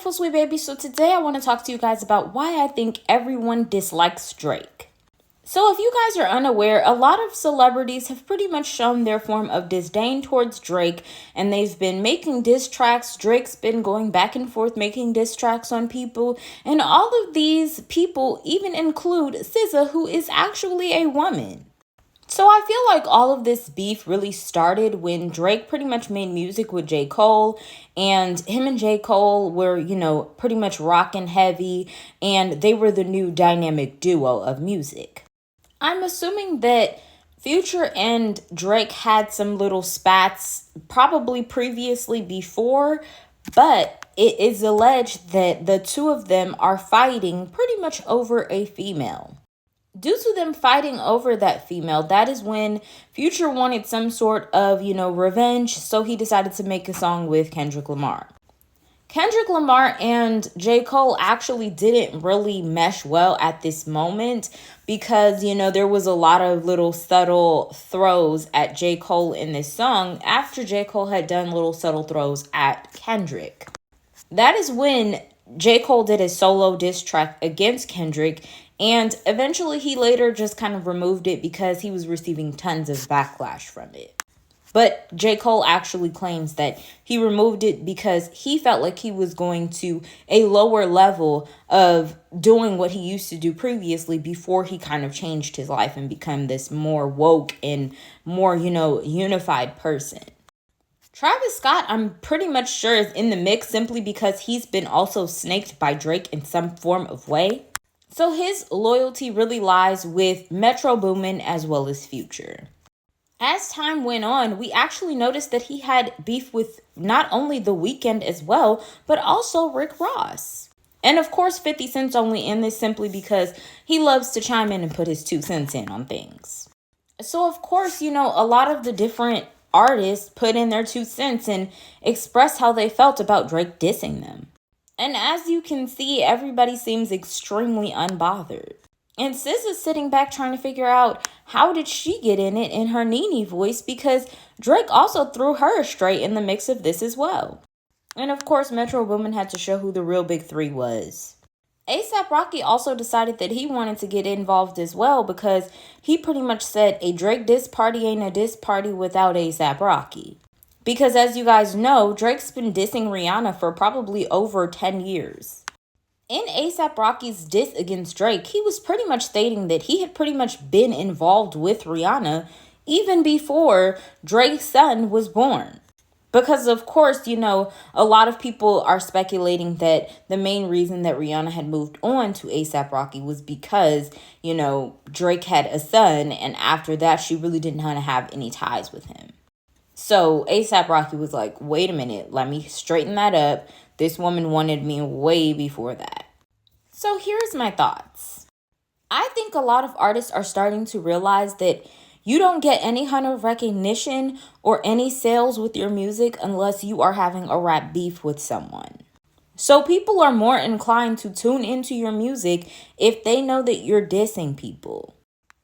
beautiful sweet baby. So today I want to talk to you guys about why I think everyone dislikes Drake. So if you guys are unaware, a lot of celebrities have pretty much shown their form of disdain towards Drake, and they've been making diss tracks. Drake's been going back and forth making diss tracks on people, and all of these people even include SZA, who is actually a woman. So I feel like all of this beef really started when Drake pretty much made music with J. Cole, and him and J. Cole were, pretty much rockin' heavy, and they were the new dynamic duo of music. I'm assuming that Future and Drake had some little spats probably previously before, but it is alleged that the two of them are fighting pretty much over a female. Due to them fighting over that female, that is when Future wanted some sort of, revenge, so he decided to make a song with Kendrick Lamar. Kendrick Lamar and J. Cole actually didn't really mesh well at this moment because, there was a lot of little subtle throws at J. Cole in this song after J. Cole had done little subtle throws at Kendrick. That is when J. Cole did a solo diss track against Kendrick, and eventually he later just kind of removed it because he was receiving tons of backlash from it. But J. Cole actually claims that he removed it because he felt like he was going to a lower level of doing what he used to do previously before he kind of changed his life and become this more woke and more, unified person. Travis Scott, I'm pretty much sure, is in the mix simply because he's been also snaked by Drake in some form of way. So his loyalty really lies with Metro Boomin as well as Future. As time went on, we actually noticed that he had beef with not only The Weeknd as well, but also Rick Ross. And of course, 50 Cent's only in this simply because he loves to chime in and put his 2 cents in on things. So of course, a lot of the different artists put in their 2 cents and express how they felt about Drake dissing them. And as you can see, everybody seems extremely unbothered. And SZA's sitting back trying to figure out how did she get in it in her Nene voice, because Drake also threw her straight in the mix of this as well. And of course, Metro Boomin had to show who the real big three was. A$AP Rocky also decided that he wanted to get involved as well because he pretty much said a Drake diss party ain't a diss party without A$AP Rocky. Because as you guys know, Drake's been dissing Rihanna for probably over 10 years. In A$AP Rocky's diss against Drake, he was pretty much stating that he had pretty much been involved with Rihanna even before Drake's son was born. Because, of course, a lot of people are speculating that the main reason that Rihanna had moved on to A$AP Rocky was because, Drake had a son, and after that, she really didn't want to have any ties with him. So A$AP Rocky was like, wait a minute, let me straighten that up. This woman wanted me way before that. So here's my thoughts. I think a lot of artists are starting to realize that you don't get any kind of recognition or any sales with your music unless you are having a rap beef with someone. So people are more inclined to tune into your music if they know that you're dissing people.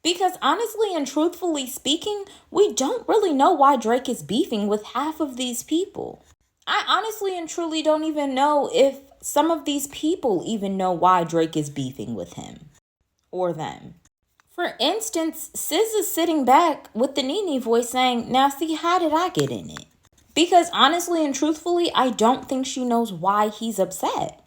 Because honestly and truthfully speaking, we don't really know why Drake is beefing with half of these people. I honestly and truly don't even know if some of these people even know why Drake is beefing with him or them. For instance, SZA's sitting back with the Nene voice saying, now see, how did I get in it? Because honestly and truthfully, I don't think she knows why he's upset.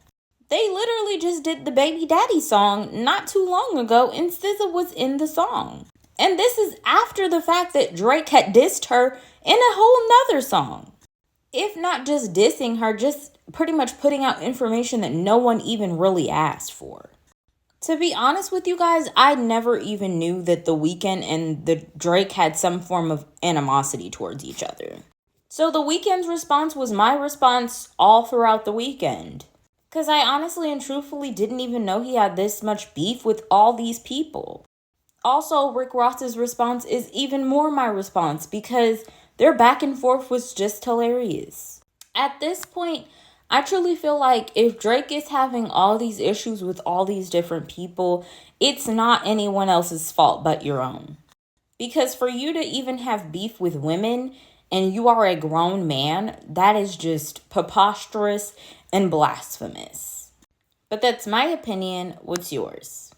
They literally just did the Baby Daddy song not too long ago, and SZA was in the song. And this is after the fact that Drake had dissed her in a whole nother song. If not just dissing her, just pretty much putting out information that no one even really asked for. To be honest with you guys, I never even knew that The Weeknd and the Drake had some form of animosity towards each other. So The Weeknd's response was my response all throughout the weekend. Because I honestly and truthfully didn't even know he had this much beef with all these people. Also, Rick Ross's response is even more my response because their back and forth was just hilarious. At this point, I truly feel like if Drake is having all these issues with all these different people, it's not anyone else's fault but your own. Because for you to even have beef with women and you are a grown man, that is just preposterous and blasphemous. But that's my opinion. What's yours?